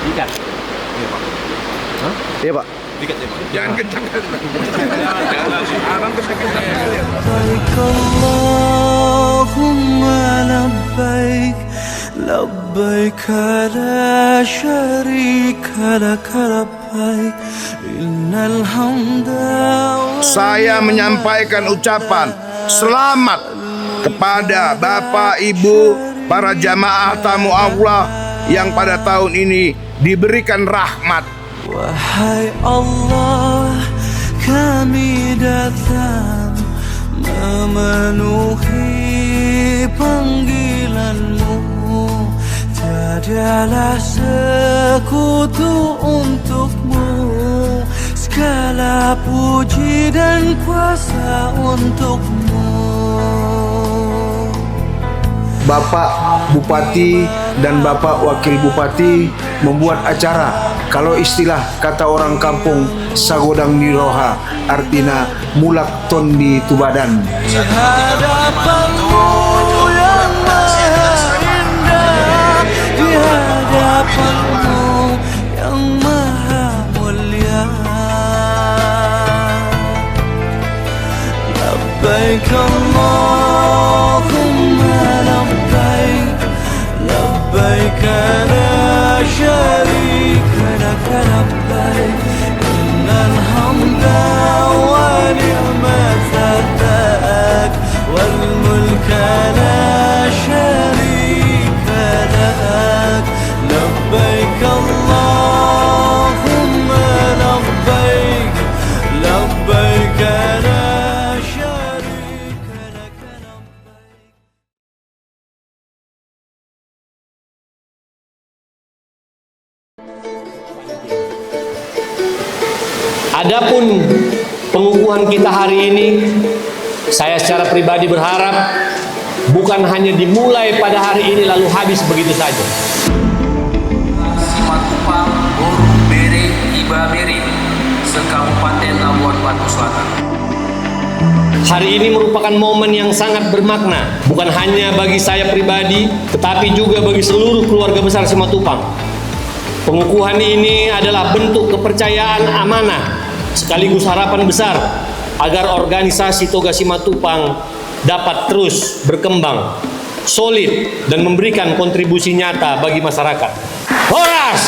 Ikat. Iya Pak. Hah? Iya Pak. Dikat ya Pak. Jangan kencang kali Pak. Abang kencang-kencang kali. لبيك اللهم لبيك لبيك لا شريك لك لبيك إن الحمد Saya menyampaikan ucapan selamat kepada Bapak, Ibu, para jamaah tamu Allah yang pada tahun ini diberikan rahmat. Wahai Allah, kami datang memenuhi panggilan-Mu. Tiadalah sekutu untuk-Mu, segala puji dan kuasa untuk-Mu. Bapak Bupati dan Bapak Wakil Bupati membuat acara, kalau istilah kata orang kampung, sagodang niroha, artinya mulak ton di tubadan. Di hadapan-Mu yang maha indah, di hadapan-Mu yang maha mulia. Labbaik Allahumma labbaik, labbaik la syarika lak labbaik, innal hamda wa ni'mata lak wal mulka la syarika lak. Labbaik Allahumma labbaik, labbaik la syarika lak labbaik. Adapun pengukuhan kita hari ini, saya secara pribadi berharap bukan hanya dimulai pada hari ini lalu habis begitu saja. Simatupang, Borong Bere, Iba Bere, sekabupaten Labuan Batu Selatan. Hari ini merupakan momen yang sangat bermakna, bukan hanya bagi saya pribadi, tetapi juga bagi seluruh keluarga besar Simatupang. Pengukuhan ini adalah bentuk kepercayaan amanah, sekaligus harapan besar agar organisasi Toga Simatupang dapat terus berkembang, solid, dan memberikan kontribusi nyata bagi masyarakat. Horas!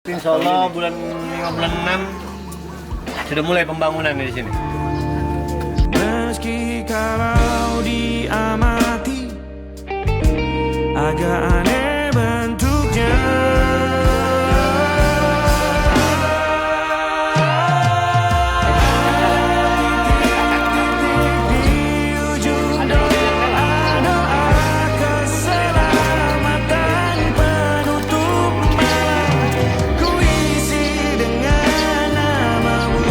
Insya Allah bulan 5 bulan 6 sudah mulai pembangunan di sini. Meski kalau diamati agak aneh bentuknya, di ujung doa keselamatan penutup malam ku isi dengan namamu.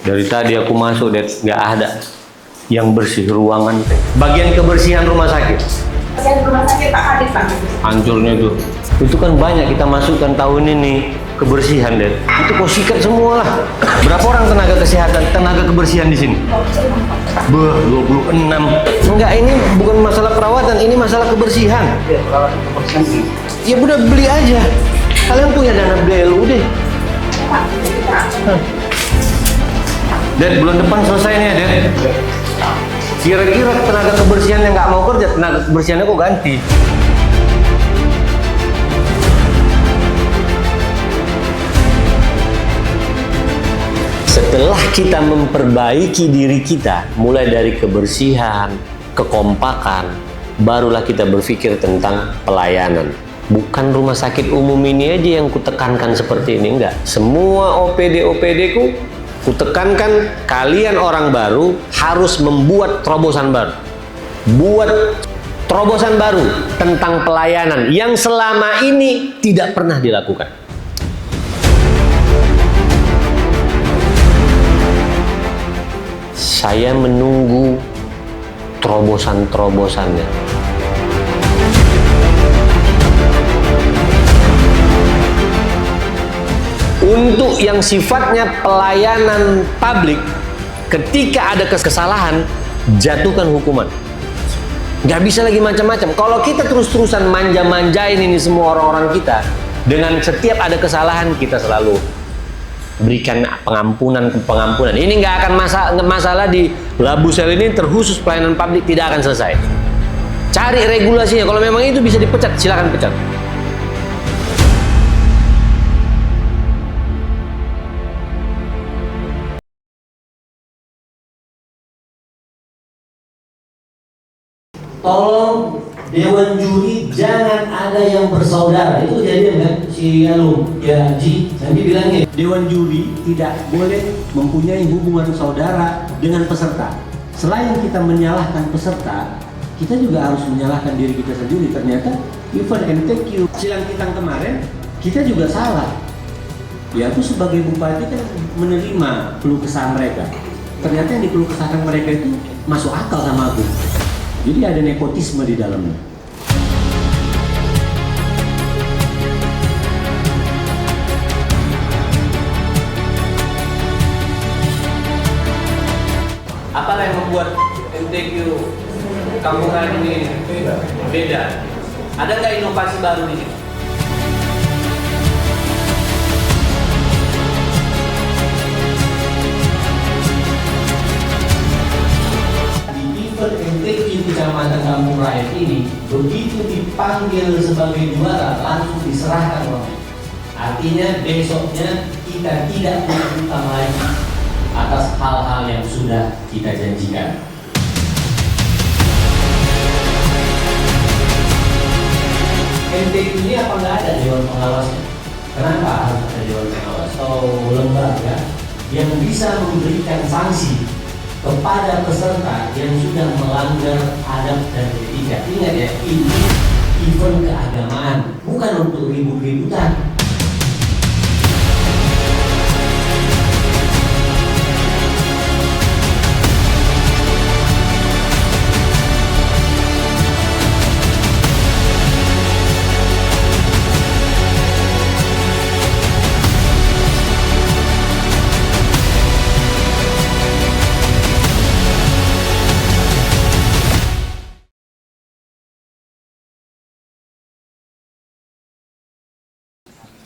Dari tadi aku masuk dan nggak ada yang bersih ruangan. Bagian kebersihan rumah sakit. Pasien rumah sakit Pak Kadis Pak. Hancurnya itu kan banyak kita masukkan tahun ini. kebersihan, Dad. Itu kau sikat semua lah. Berapa orang tenaga kesehatan, tenaga kebersihan di sini? 26. Enggak, ini bukan masalah perawatan, ini masalah kebersihan. Ya udah beli aja. Kalian punya dana BLU deh. Dad, bulan depan selesai nih ya, Dad. Kira-kira tenaga kebersihan yang nggak mau kerja, tenaga kebersihannya kok ganti. Setelah kita memperbaiki diri kita, mulai dari kebersihan, kekompakan, barulah kita berpikir tentang pelayanan. Bukan rumah sakit umum ini aja yang kutekankan seperti ini, enggak. Semua OPD-OPD ku kutekankan kalian orang baru harus membuat terobosan baru. Buat terobosan baru tentang pelayanan yang selama ini tidak pernah dilakukan. Saya menunggu terobosan-terobosannya. Untuk yang sifatnya pelayanan publik, ketika ada kesalahan, jatuhkan hukuman. Nggak bisa lagi macam-macam. Kalau kita terus-terusan manja-manjain ini semua orang-orang kita, dengan setiap ada kesalahan kita selalu berikan pengampunan. Ini nggak akan masalah di Labusel ini terkhusus pelayanan publik tidak akan selesai. Cari regulasinya. Kalau memang itu bisa dipecat, silakan pecat. Tolong Dewan Juri jangan ada yang bersaudara. Itu kejadian kan si Alum ya Ji nanti bilangnya Dewan Juri tidak boleh mempunyai hubungan saudara dengan peserta. Selain kita menyalahkan peserta, kita juga harus menyalahkan diri kita sendiri. Ternyata even and take you silang kita kemarin kita juga salah. Ya aku sebagai bupati kan menerima keluh kesah mereka. Ternyata yang dikeluh kesahkan mereka itu masuk akal sama aku. Jadi ada nepotisme di dalamnya. Apalah yang membuat MTQ Kampungan ini beda? Ada nggak inovasi baru di sini? MTQ Kecamatan Kampung Rakyat ini begitu dipanggil sebagai juara langsung diserahkan uang. Artinya besoknya kita tidak punya utang lagi atas hal-hal yang sudah kita janjikan. MTQ ini apa nggak ada dewan pengawasnya? Kenapa harus ada dewan pengawas atau lembaga yang bisa memberikan sanksi kepada peserta yang sudah melanggar adab dan etika? Ingat ya, ini event keagamaan, bukan untuk ribut-ributan.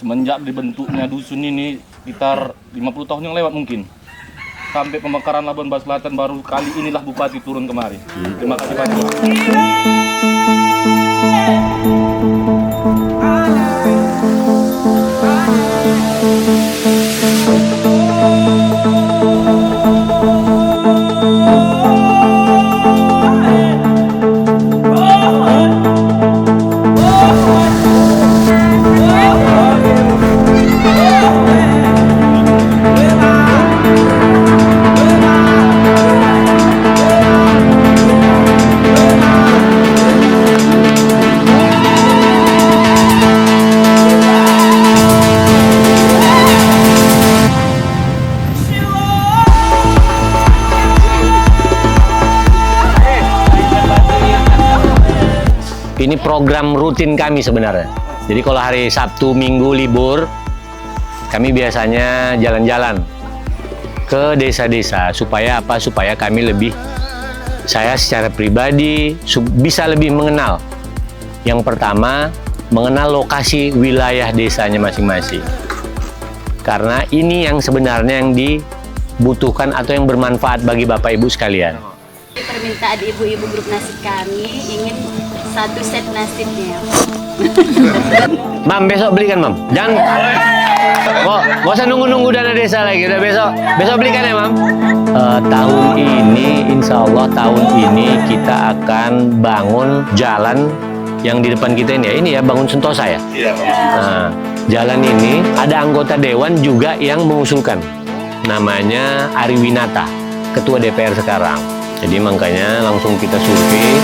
Semenjak dibentuknya dusun ini sekitar 50 tahun yang lewat mungkin. Sampai pemekaran Labuan Bajo Selatan baru kali inilah Bupati turun kemari. Terima kasih banyak. Ini program rutin kami sebenarnya. Jadi kalau hari Sabtu, Minggu libur, kami biasanya jalan-jalan ke desa-desa. Supaya apa? Supaya kami saya secara pribadi bisa lebih mengenal. Yang pertama, mengenal lokasi wilayah desanya masing-masing. Karena ini yang sebenarnya yang dibutuhkan atau yang bermanfaat bagi Bapak Ibu sekalian. Permintaan ibu-ibu grup nasi kami ingin 1 set nasinya. Mam, besok belikan, Mam. Jangan, nggak usah nunggu-nunggu dana desa lagi. Udah besok belikan ya, Mam. Tahun ini, insya Allah tahun ini kita akan bangun jalan yang di depan kita ini ya. Ini ya, bangun Sentosa ya. Iya, Pak. Nah, jalan ini ada anggota dewan juga yang mengusulkan. Namanya Ari Winata, ketua DPR sekarang. Jadi makanya langsung kita survei.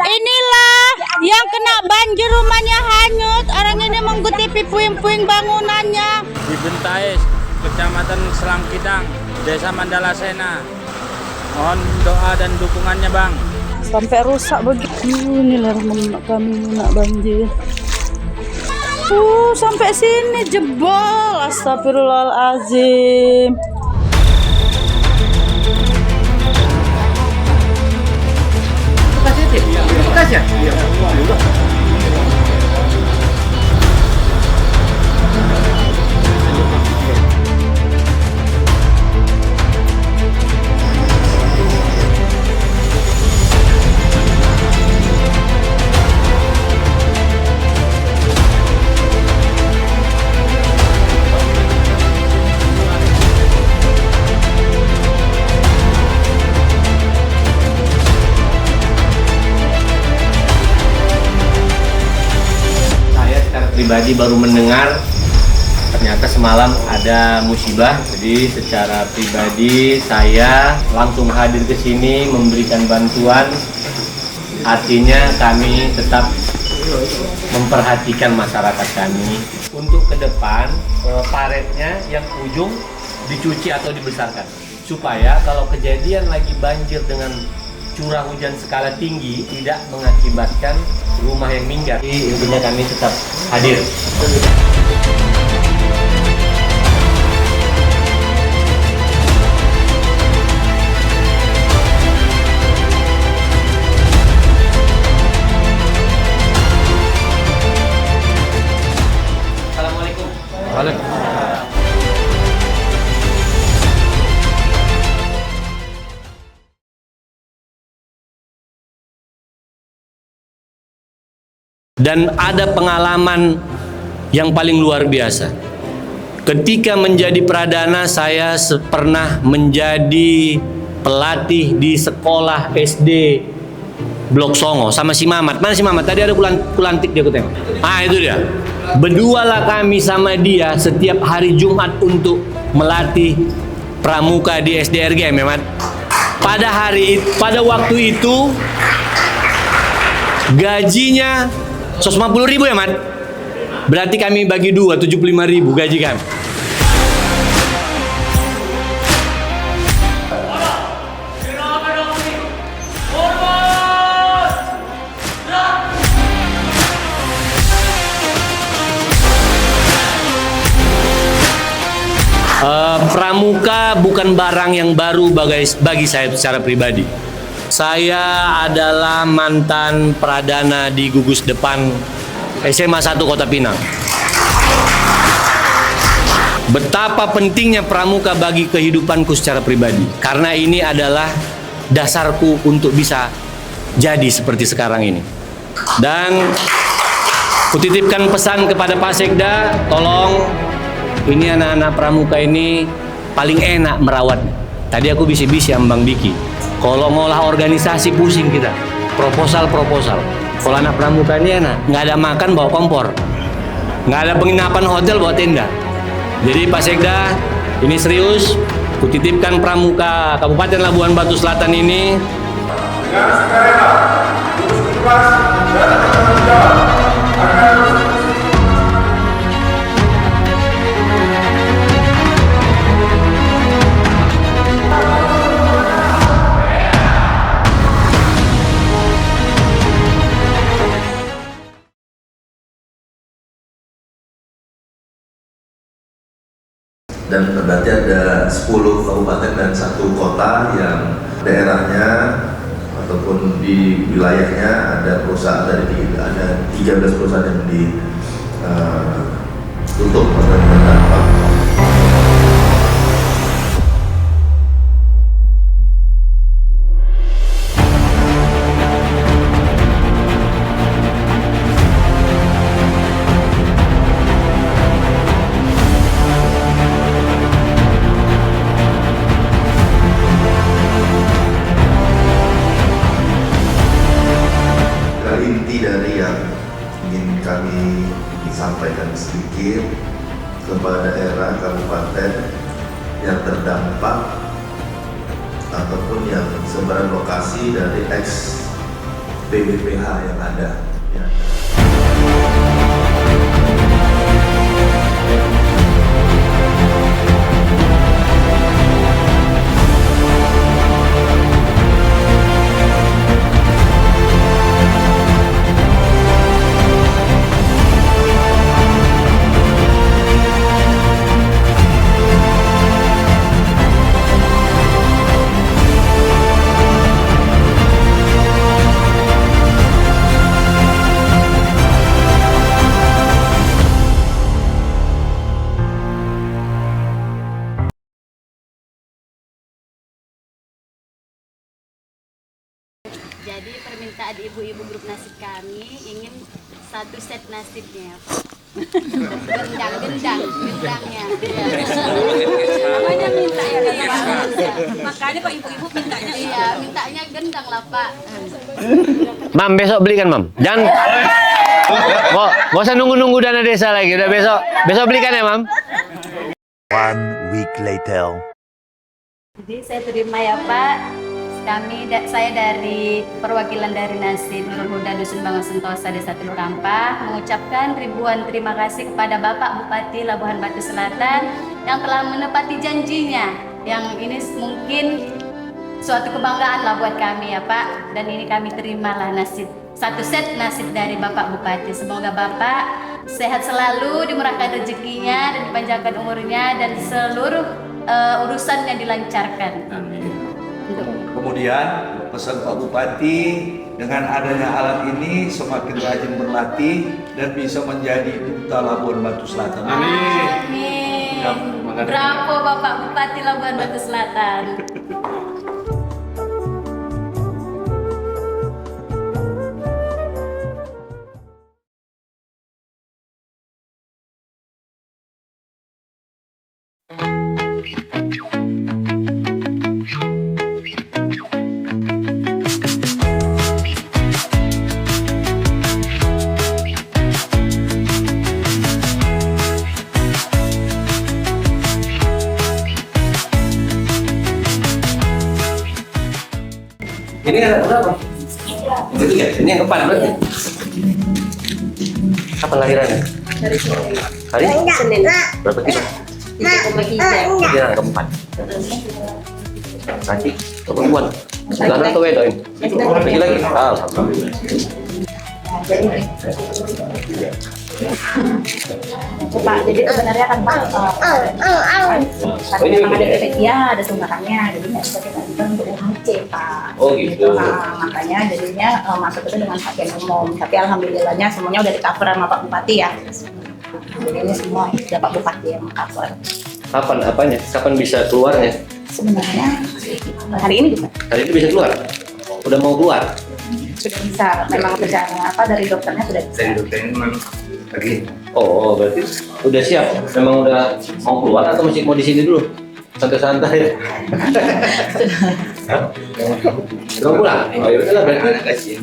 Inilah yang kena banjir, rumahnya hanyut. Orang ini mengikuti puing-puing bangunannya. Di Bentais, Kecamatan Selangkidang, Desa Mandala Sena. Mohon doa dan dukungannya, Bang. Sampai rusak begitu. Inilah rumah kami nak banjir. Sampai sini jebol. Astagfirullahalazim. Pribadi baru mendengar ternyata semalam ada musibah. Jadi secara pribadi saya langsung hadir ke sini memberikan bantuan. Artinya kami tetap memperhatikan masyarakat kami. Untuk ke depan paretnya yang ujung dicuci atau dibesarkan supaya kalau kejadian lagi banjir dengan curah hujan skala tinggi tidak mengakibatkan rumah yang minggat. Jadi intinya kami tetap hadir. Assalamualaikum. Waalaikumsalam. Dan ada pengalaman yang paling luar biasa. Ketika menjadi pradana, saya pernah menjadi pelatih di sekolah SD Blok Songo sama si Mamat. Mana si Mamat? Tadi ada kulantik dia, aku tengok. Ah, itu dia. Berdualah kami sama dia setiap hari Jumat untuk melatih pramuka di SDRG, Mamat. Pada waktu itu gajinya 150.000 ya, Mat? Berarti kami bagi 2, 75.000 gaji kami. Pramuka bukan barang yang baru bagi saya secara pribadi. Saya adalah mantan pradana di gugus depan SMA 1 Kota Pinang. Betapa pentingnya pramuka bagi kehidupanku secara pribadi. Karena ini adalah dasarku untuk bisa jadi seperti sekarang ini. Dan kutitipkan pesan kepada Pak Sekda, tolong ini anak-anak pramuka ini paling enak merawatnya. Tadi aku bisi-bisi sama Bang Diki. Kalau ngolah organisasi pusing kita, proposal. Kalau anak pramuka ini enak, nggak ada makan bawa kompor, nggak ada penginapan hotel bawa tenda. Jadi Pak Sekda, ini serius, kutitipkan pramuka Kabupaten Labuhan Batu Selatan ini. Dengan sukarela, gugus tugas dan tanggung jawab akan Dan berarti ada 10 kabupaten dan 1 kota yang daerahnya ataupun di wilayahnya ada perusahaan ada 13 perusahaan yang ditutup atau terdampak. Inti dari yang ingin kami sampaikan sedikit kepada daerah kabupaten yang terdampak ataupun yang sebaran lokasi dari ex PBPH yang ada. Jadi permintaan ibu-ibu grup nasib kami ingin 1 set nasibnya. Gendangnya. Namanya minta ya. Makanya kok ibu-ibu mintanya. Iya, mintanya gendang lah Pak. Mam, besok belikan Mam. Jangan. Gak usah nunggu-nunggu dana desa lagi. Udah besok belikan ya Mam. 1 week later. Jadi saya terima ya Pak. Saya dari perwakilan dari Nasib Nurul Huda Dusun Bangun Sentosa Desa Telur Ampah mengucapkan ribuan terima kasih kepada Bapak Bupati Labuhan Batu Selatan yang telah menepati janjinya. Yang ini mungkin suatu kebanggaan lah buat kami ya Pak. Dan ini kami terimalah nasib 1 set nasib dari Bapak Bupati. Semoga Bapak sehat selalu, dimurahkan rezekinya dan dipanjangkan umurnya dan seluruh urusannya dilancarkan. Amin. Kemudian pesan Pak Bupati, dengan adanya alat ini semakin rajin berlatih dan bisa menjadi duta Labuan Batu Selatan. Amin. Bravo Bapak Bupati Labuan Batu Selatan. Ini ada berapa? Ini yang keempat berarti. Kapan lahirannya? Hari Senin. Berapa kilo? 3,3. Yang keempat. Laki atau perempuan? Lana atau wedok ini? Lagi-lagi? Alhamdulillah. Pak, jadi sebenarnya kan Pak, karena memang ada PPK, ada sumbangannya, jadi nggak bisa kita berikan untuk UHC Pak. Oh gitu. Nah, makanya jadinya masuk itu dengan pasien umum. Tapi alhamdulillahnya semuanya udah di cover sama Pak Bupati ya. Jadi ini semua udah Pak Bupati yang cover. Kapan apanya? Kapan bisa keluarnya? Sebenarnya hari ini juga. Hari ini bisa keluar? Udah mau keluar? Sudah bisa. Memang kerjaan dari dokternya sudah bisa. Dari dokternya memang lagi. Oh, berarti udah siap? Memang udah mau keluar atau masih mau di sini dulu? Santai-santai. Udah pulang? Oh ya udahlah berarti.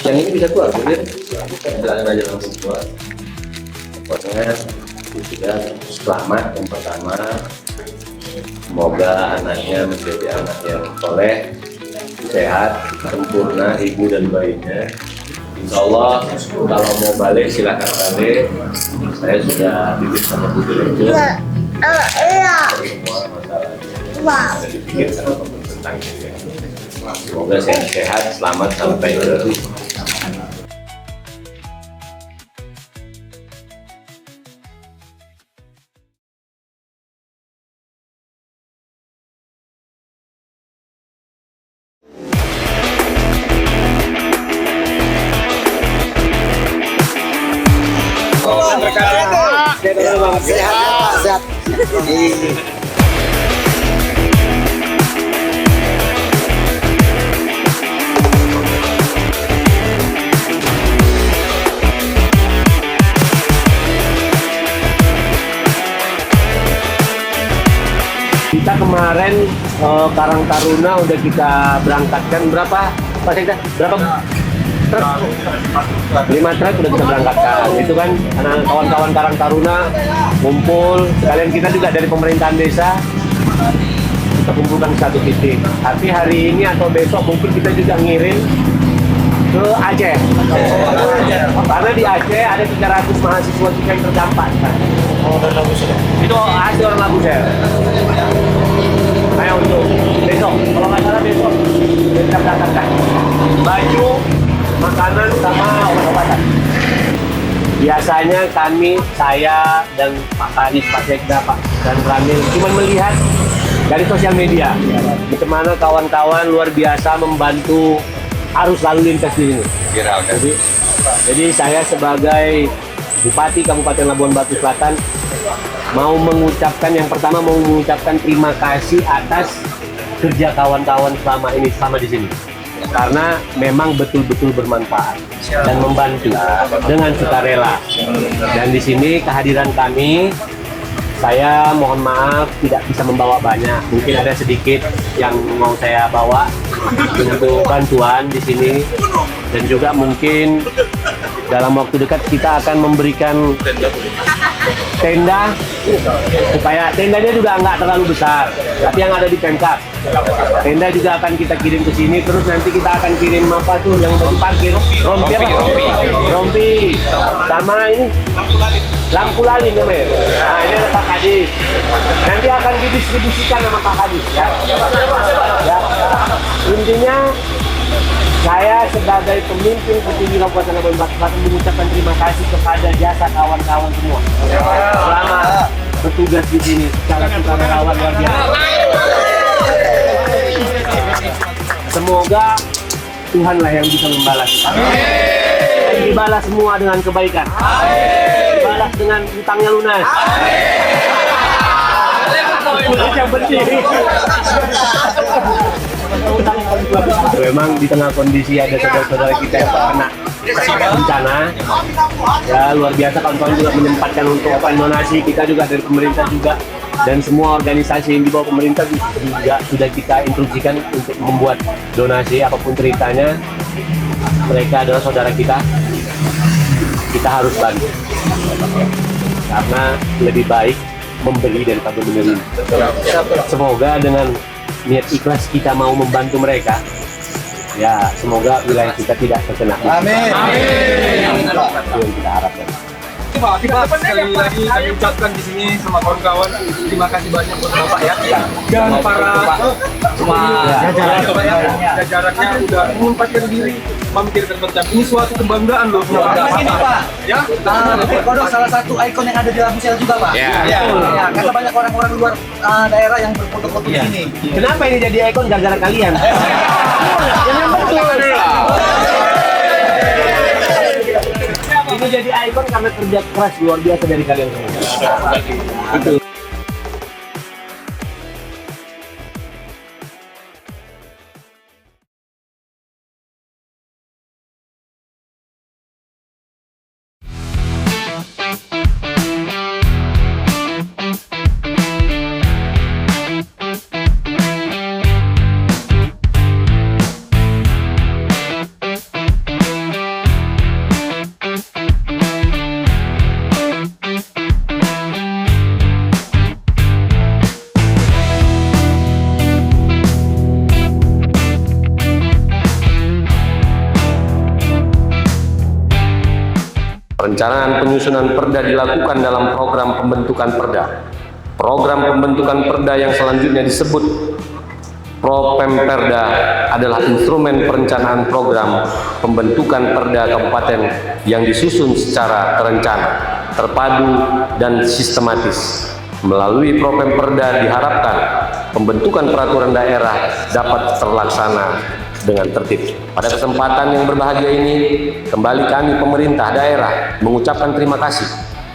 Yang ini bisa keluar, kemudian jalan aja langsung keluar. Pokoknya sudah selamat yang pertama. Semoga anaknya menjadi anak yang soleh, sehat, sempurna ibu dan bayinya. Insya Allah kalau mau balik silahkan balik. Saya sudah titip sama Bu Direktur. Semua masalah ada dipikirkan tentang ini. Semoga sehat, selamat sampai ke Sehat ya Pak, sehat. Kita kemarin Karang Taruna udah kita berangkatkan berapa Pak Sekda? Berapa truk? 5 truk udah kita berangkatkan. Itu kan karena kawan-kawan Karang Taruna ngumpul, sekalian kita juga dari pemerintahan desa kita kumpulkan ke satu titik. Tapi hari ini atau besok mungkin kita juga ngirim ke Aceh. Karena di Aceh ada 300 mahasiswa kita yang terdampak. Itu hasil orang Labusel. Nah untuk besok, kalau nggak salah besok kita datangkan baju, makanan sama obat-obatan. Biasanya kami, saya dan Pak Kadis, Pak Sekda, Pak dan Ramil cuma melihat dari sosial media bagaimana kawan-kawan luar biasa membantu arus lalu lintas di sini. Jadi saya sebagai Bupati Kabupaten Labuan Batu Selatan mau mengucapkan yang pertama mau mengucapkan terima kasih atas kerja kawan-kawan selama di sini. Karena memang betul-betul bermanfaat dan membantu dengan sukarela. Dan di sini kehadiran kami, saya mohon maaf tidak bisa membawa banyak. Mungkin ada sedikit yang mau saya bawa untuk bantuan di sini. Dan juga mungkin dalam waktu dekat kita akan memberikan tenda supaya tendanya juga nggak terlalu besar, tapi yang ada di Pemkab. Tenda juga akan kita kirim ke sini, terus nanti kita akan kirim apa tuh yang bagi parkir, rompi, sama ini lampu lalin namanya. Nah ini ada Pak Kadis, nanti akan didistribusikan sama Pak Kadis ya. Intinya saya sebagai pemimpin petinggi Kabupaten Labuan Batu Selatan mengucapkan terima kasih kepada jasa kawan-kawan semua selama bertugas di sini. Secara sukarelawan luar biasa. Semoga Tuhanlah yang bisa membalas. Dan dibalas semua dengan kebaikan. Dibalas dengan utangnya lunas. Itu yang penting. Memang di tengah kondisi ada saudara-saudara kita yang terkena bencana, ya luar biasa kawan-kawan juga menyempatkan untuk donasi. Kita juga dari pemerintah juga dan semua organisasi yang di bawah pemerintah juga sudah kita instruksikan untuk membuat donasi apapun ceritanya. Mereka adalah saudara kita harus bantu karena lebih baik memberi daripada menerima. Semoga dengan niat ikhlas kita mau membantu mereka, ya semoga wilayah kita tidak terkena. Amin. Itu yang kita harapkan. Pak, sekali lagi kami ucapkan di sini sama kawan-kawan terima kasih banyak buat Bapak ya dan para jajarannya udah menyempatkan diri mampir ke tempat ini suatu kebanggaan loh. Ini Pak, ya. Kodok salah satu ikon yang ada di Labusel juga Pak. Ya. Karena banyak orang-orang luar daerah yang berfoto-foto di sini. Kenapa ini jadi ikon gara-gara kalian? Yang betul. Ini jadi ikon karena kerja keras luar biasa dari kalian semua. Itu. Perencanaan penyusunan perda dilakukan dalam program pembentukan perda. Program pembentukan perda yang selanjutnya disebut Propemperda adalah instrumen perencanaan program pembentukan perda kabupaten yang disusun secara terencana, terpadu, dan sistematis. Melalui Propemperda diharapkan pembentukan peraturan daerah dapat terlaksana dengan tertib. Pada kesempatan yang berbahagia ini, kembali kami pemerintah daerah mengucapkan terima kasih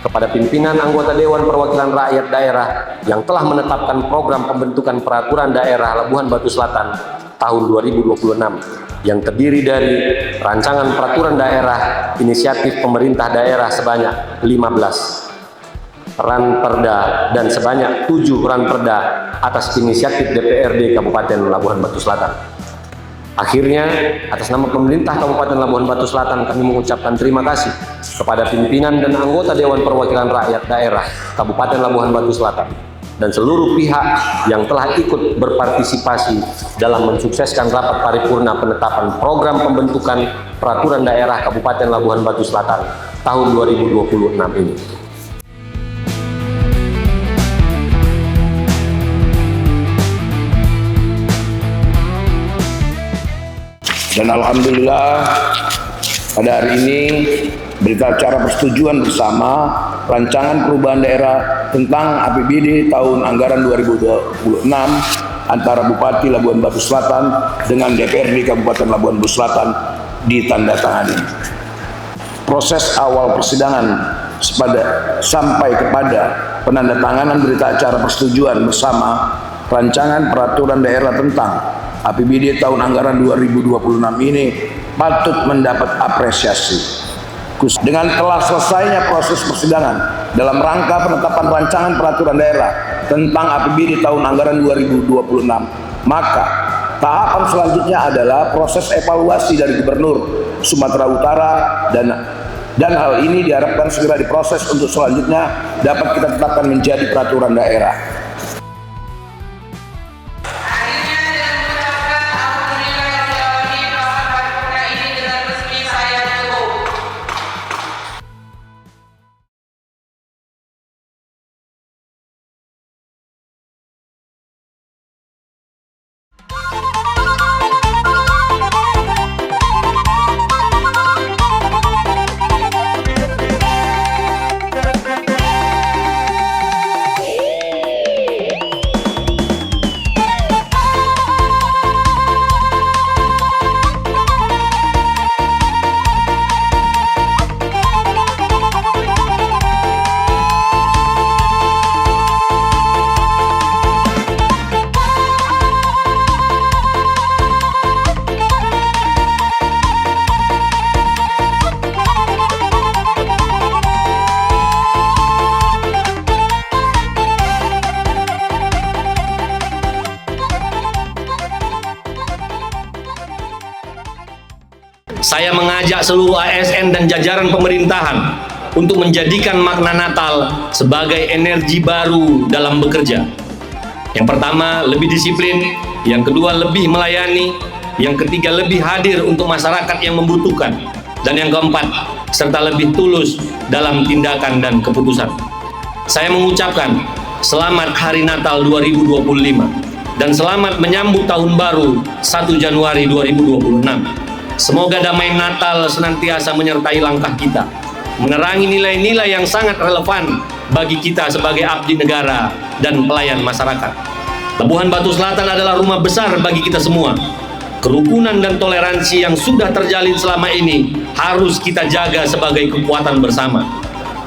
kepada pimpinan anggota Dewan Perwakilan Rakyat Daerah yang telah menetapkan program pembentukan peraturan daerah Labuhan Batu Selatan tahun 2026 yang terdiri dari rancangan peraturan daerah inisiatif pemerintah daerah sebanyak 15 ranperda dan sebanyak 7 ranperda atas inisiatif DPRD Kabupaten Labuhan Batu Selatan. Akhirnya, atas nama pemerintah Kabupaten Labuhan Batu Selatan, kami mengucapkan terima kasih kepada pimpinan dan anggota Dewan Perwakilan Rakyat Daerah Kabupaten Labuhan Batu Selatan dan seluruh pihak yang telah ikut berpartisipasi dalam mensukseskan rapat paripurna penetapan program pembentukan peraturan daerah Kabupaten Labuhan Batu Selatan tahun 2026 ini. Dan alhamdulillah pada hari ini berita acara persetujuan bersama rancangan perubahan daerah tentang APBD tahun anggaran 2026 antara Bupati Labuhan Batu Selatan dengan DPRD Kabupaten Labuhan Batu Selatan ditandatangani. Proses awal persidangan sampai kepada penandatanganan berita acara persetujuan bersama rancangan peraturan daerah tentang APBD tahun anggaran 2026 ini patut mendapat apresiasi. Dengan telah selesainya proses persidangan dalam rangka penetapan rancangan peraturan daerah tentang APBD tahun anggaran 2026, maka tahapan selanjutnya adalah proses evaluasi dari Gubernur Sumatera Utara dan hal ini diharapkan segera diproses untuk selanjutnya dapat kita tetapkan menjadi peraturan daerah. Saya mengajak seluruh ASN dan jajaran pemerintahan untuk menjadikan makna Natal sebagai energi baru dalam bekerja. Yang pertama, lebih disiplin. Yang kedua, lebih melayani. Yang ketiga, lebih hadir untuk masyarakat yang membutuhkan. Dan yang keempat, serta lebih tulus dalam tindakan dan keputusan. Saya mengucapkan selamat Hari Natal 2025 dan selamat menyambut Tahun Baru 1 Januari 2026. Semoga damai Natal senantiasa menyertai langkah kita, menerangi nilai-nilai yang sangat relevan bagi kita sebagai abdi negara dan pelayan masyarakat. Labuhan Batu Selatan adalah rumah besar bagi kita semua. Kerukunan dan toleransi yang sudah terjalin selama ini harus kita jaga sebagai kekuatan bersama.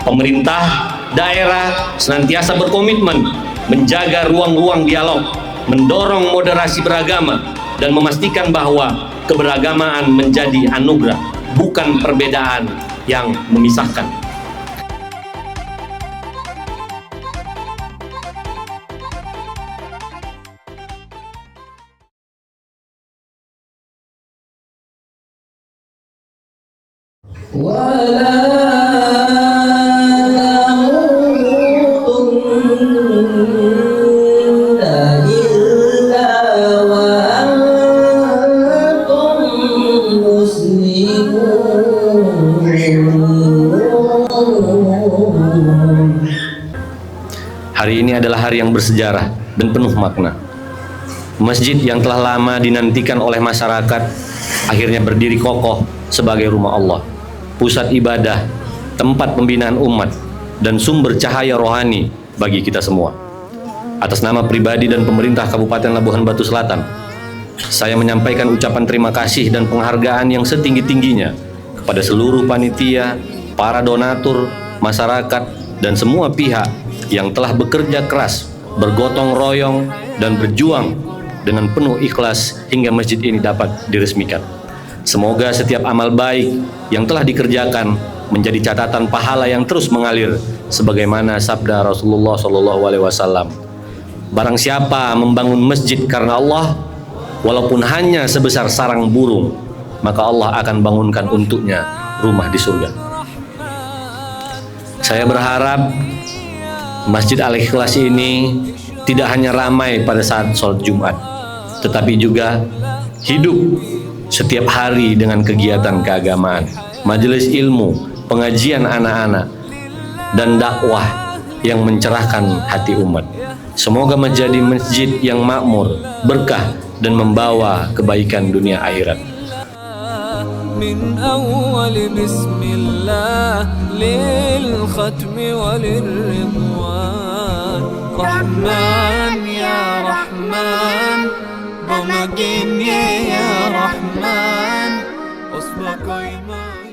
Pemerintah daerah senantiasa berkomitmen menjaga ruang-ruang dialog, mendorong moderasi beragama, dan memastikan bahwa keberagamaan menjadi anugerah, bukan perbedaan yang memisahkan. Hari ini adalah hari yang bersejarah dan penuh makna. Masjid yang telah lama dinantikan oleh masyarakat akhirnya berdiri kokoh sebagai rumah Allah, pusat ibadah, tempat pembinaan umat, dan sumber cahaya rohani bagi kita semua. Atas nama pribadi dan pemerintah Kabupaten Labuhan Batu Selatan, saya menyampaikan ucapan terima kasih dan penghargaan yang setinggi-tingginya kepada seluruh panitia, para donatur, masyarakat, dan semua pihak yang telah bekerja keras, bergotong royong, dan berjuang dengan penuh ikhlas hingga masjid ini dapat diresmikan. Semoga setiap amal baik yang telah dikerjakan menjadi catatan pahala yang terus mengalir, sebagaimana sabda Rasulullah SAW. Barang siapa membangun masjid karena Allah, walaupun hanya sebesar sarang burung, maka Allah akan bangunkan untuknya rumah di surga. Saya berharap Masjid Al-Ikhlas ini tidak hanya ramai pada saat sholat Jumat, tetapi juga hidup setiap hari dengan kegiatan keagamaan, majelis ilmu, pengajian anak-anak, dan dakwah yang mencerahkan hati umat. Semoga menjadi masjid yang makmur, berkah, dan membawa kebaikan dunia akhirat. من أول بسم الله للختم وللرضوان رحمن يا رحمن بمجين يا رحمن أصبك إيمان.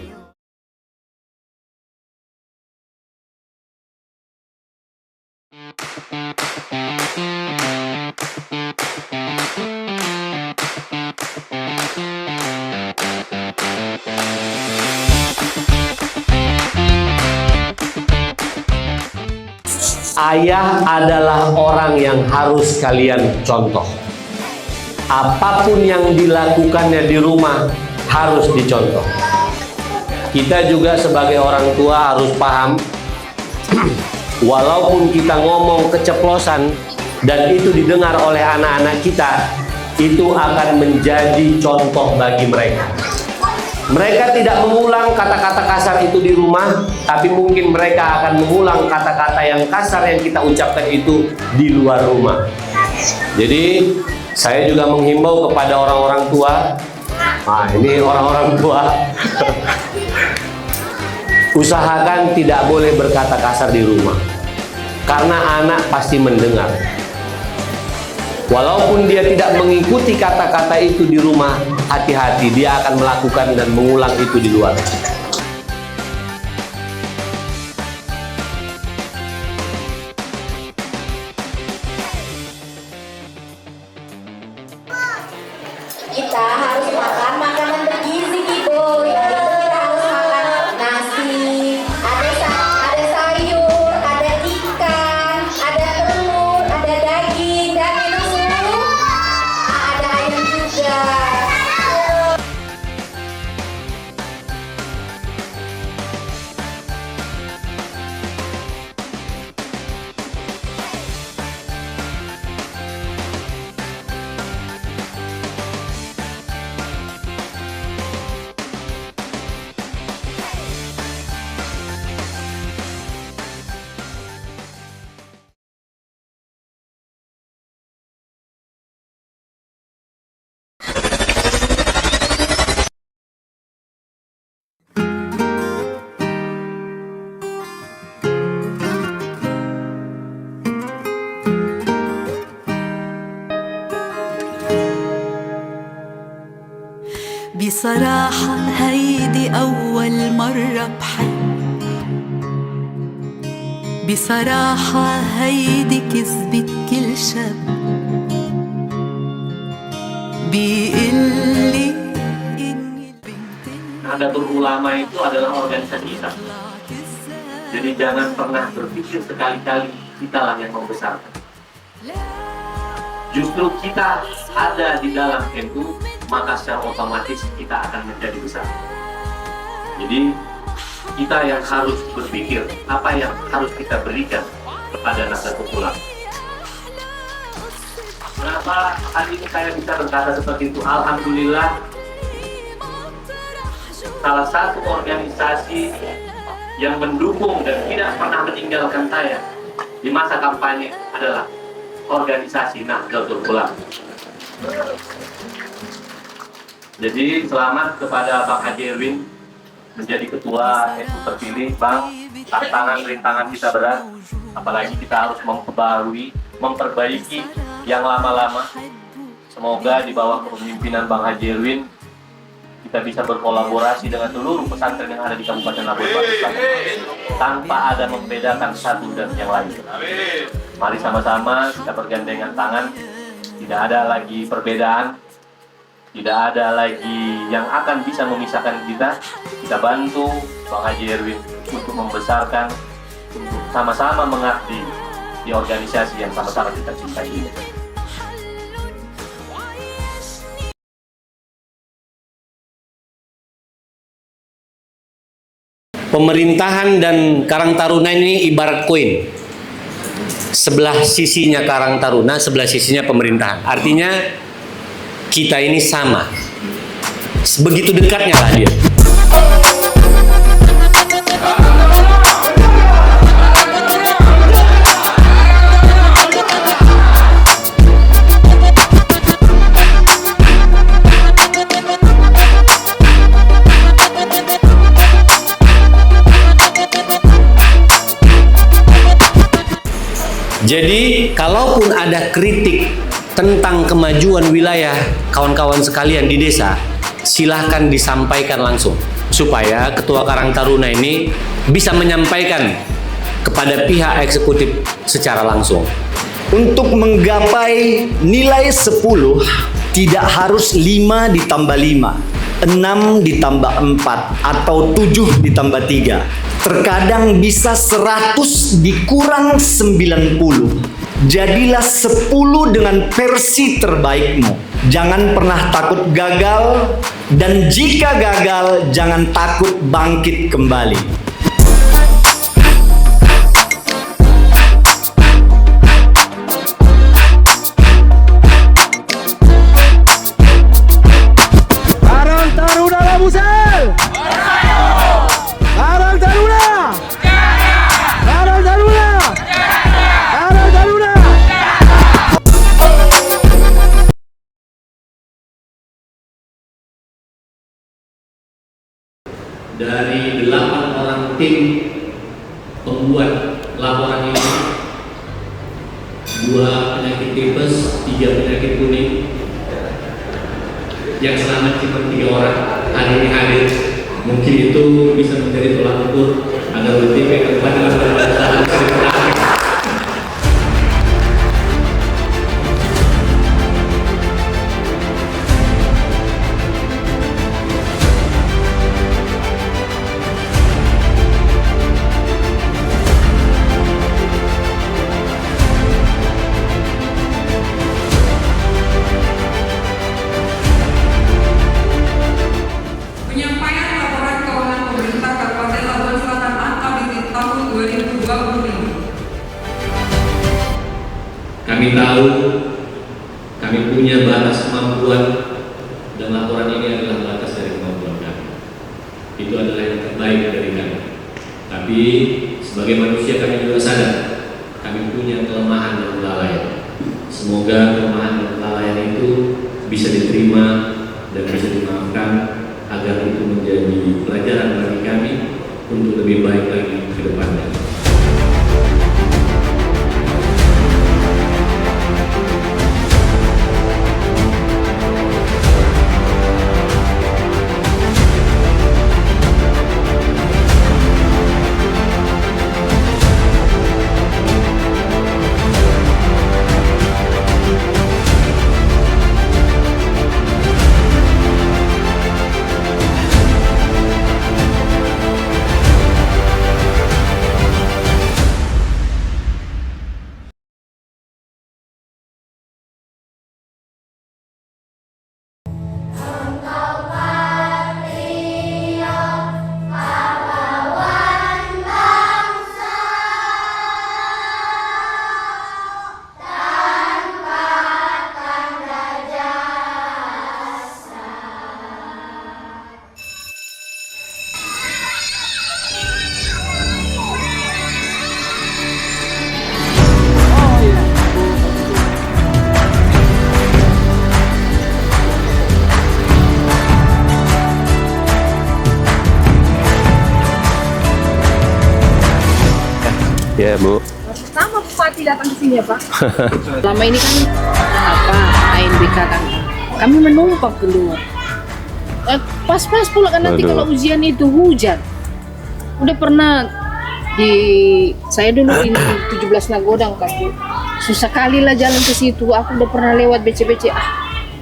Ayah adalah orang yang harus kalian contoh. Apapun yang dilakukannya di rumah harus dicontoh. Kita juga sebagai orang tua harus paham, walaupun kita ngomong keceplosan dan itu didengar oleh anak-anak kita, itu akan menjadi contoh bagi mereka. Mereka tidak mengulang kata-kata kasar itu di rumah, tapi mungkin mereka akan mengulang kata-kata yang kasar yang kita ucapkan itu di luar rumah. Jadi saya juga menghimbau kepada orang-orang tua, ini orang-orang tua, usahakan tidak boleh berkata kasar di rumah, karena anak pasti mendengar. Walaupun dia tidak mengikuti kata-kata itu di rumah, hati-hati, dia akan melakukan dan mengulang itu di luar. Kita harus makan makanan bergizi, Kibo. Yaitu kita harus makan nasi, ada sayur, ada ikan, ada telur, ada daging, dan minum susu. Ada ayam juga. بصراحة هيدي أول مرة بحب بصراحة هيدي كذبة كل شاب بيقلي Nahdlatul Ulama itu adalah organisasi Islam. Jadi jangan pernah berpikir sekali-kali kitalah yang membesarkan. Justru kita ada di dalam NU, maka secara otomatis kita akan menjadi besar. Jadi kita yang harus berpikir apa yang harus kita berikan kepada Nahdlatul Ulama. Kenapa hari ini saya bisa berkata seperti itu? Alhamdulillah, salah satu organisasi yang mendukung dan tidak pernah meninggalkan saya di masa kampanye adalah organisasi Nahdlatul Ulama. Jadi selamat kepada Bang Haji Erwin menjadi ketua NU terpilih. Bang, tantangan rintangan kita berat, apalagi kita harus memperbaiki yang lama-lama. Semoga di bawah kepemimpinan Bang Haji Erwin kita bisa berkolaborasi dengan seluruh pesantren yang ada di Kabupaten Labuan Batu tanpa ada membedakan satu dan yang lain. Mari sama-sama kita bergandengan tangan, tidak ada lagi perbedaan, tidak ada lagi yang akan bisa memisahkan kita. Kita bantu Bang Haji Erwin untuk membesarkan, untuk sama-sama mengabdi di organisasi yang sama-sama kita cintai ini. Pemerintahan dan Karang Taruna ini ibarat koin. Sebelah sisinya Karang Taruna, sebelah sisinya pemerintahan. Artinya kita ini sama. Begitu dekatnya lah dia. Jadi, kalaupun ada kritik tentang kemajuan wilayah kawan-kawan sekalian di desa, silahkan disampaikan langsung supaya Ketua Karang Taruna ini bisa menyampaikan kepada pihak eksekutif secara langsung. Untuk menggapai nilai 10 tidak harus 5 ditambah 5, 6 ditambah 4, atau 7 ditambah 3. Terkadang bisa 100 dikurang 90. Jadilah 10 dengan versi terbaikmu. Jangan pernah takut gagal, dan jika gagal, jangan takut bangkit kembali. Karang Taruna Labusel! Karang Taruna! Karang Taruna! Karang Taruna! Dari 8 orang tim pembuat laporan ini, 2 penyakit tipes, 3 penyakit kuning. Yang selamat cuma 3 orang hari ini hadir. Mungkin itu bisa menjadi tolak ukur agar lebih baik kepada masyarakat. Penyampaian laporan keuangan pemerintah Kabupaten Labuan Selatan AKBP tahun 2025. Kami tahu kami punya batas kemampuan dan laporan ini adalah batas dari kemampuan kami. Itu adalah yang terbaik dari kami. Tapi sebagai manusia kami juga sadar kami punya kelemahan dan kelalaian. Semoga kelemahan dan kelalaian itu bisa diterima dan bisa dimaafkan, agar itu menjadi pelajaran bagi kami untuk lebih baik lagi ke depannya. Ya Bu. Sama Bupati datang ke sini ya Pak. Selama ini kan ANBK kan kami menumpang keluar. Pas-pas pula kan nanti kalau ujian itu hujan. Udah pernah saya dulu ini 17 Nagodang kan, susah kali lah jalan ke situ. Aku udah pernah lewat BC-BC,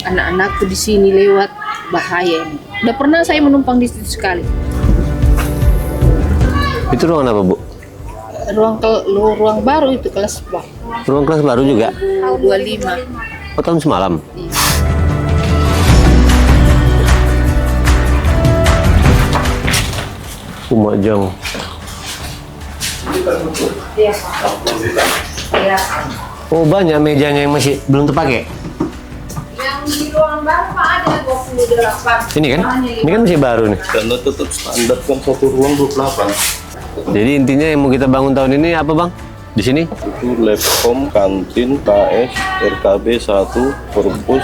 anak-anakku di sini lewat bahaya ini. Udah pernah saya menumpang di situ sekali. Itu ruangan apa, Bu? Ruang baru itu kelas berapa? Ruang kelas baru juga? 25. Oh, tahun semalam? Umajang. Oh, banyak mejanya yang masih belum terpakai. Yang di ruangan baru Pak ada 28. Ini kan? Ini kan masih baru nih. Karena tetap standar kan satu ruang 28. Jadi intinya yang mau kita bangun tahun ini apa, Bang? Di sini? Itu labcom, kantin, KS, RKB 1, perpusnya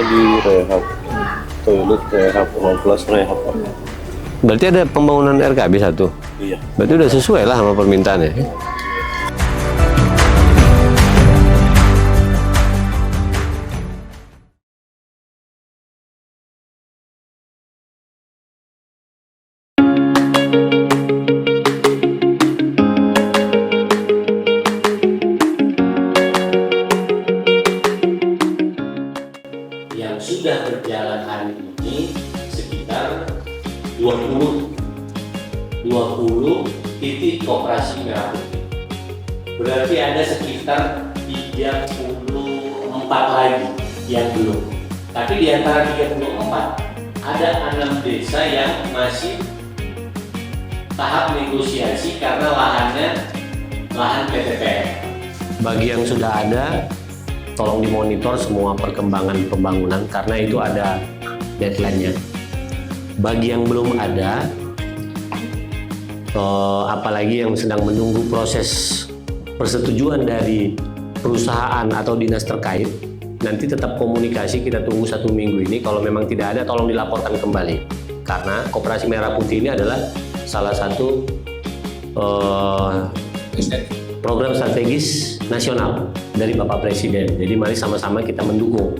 di rehab, toilet rehab, ruang kelas rehab. Berarti ada pembangunan RKB 1? Iya. Berarti udah sesuai lah sama permintaannya. Yang sudah berjalan hari ini sekitar 20 titik koperasi merah putih. Berarti ada sekitar 34 lagi yang belum. Tapi di antara 34 ada 6 desa yang masih tahap negosiasi karena lahan PTPL. Bagi yang sudah ada, tolong dimonitor semua perkembangan pembangunan karena itu ada deadline-nya. Bagi yang belum ada, apalagi yang sedang menunggu proses persetujuan dari perusahaan atau dinas terkait, nanti tetap komunikasi, kita tunggu 1 minggu ini. Kalau memang tidak ada, tolong dilaporkan kembali. Karena Koperasi Merah Putih ini adalah salah satu program strategis nasional dari Bapak Presiden. Jadi mari sama-sama kita mendukung.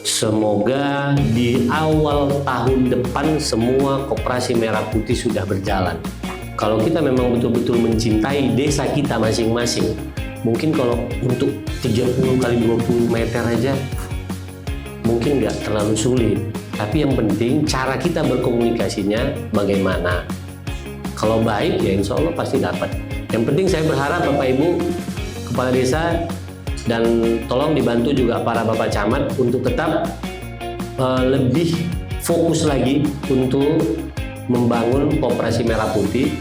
Semoga di awal tahun depan semua Koperasi Merah Putih sudah berjalan. Kalau kita memang betul-betul mencintai desa kita masing-masing, mungkin kalau untuk 30 kali 20 meter aja mungkin nggak terlalu sulit. Tapi yang penting cara kita berkomunikasinya bagaimana. Kalau baik ya insya Allah pasti dapat. Yang penting saya berharap Bapak Ibu Kepala Desa dan tolong dibantu juga para Bapak Camat untuk tetap lebih fokus lagi untuk membangun Koperasi Merah Putih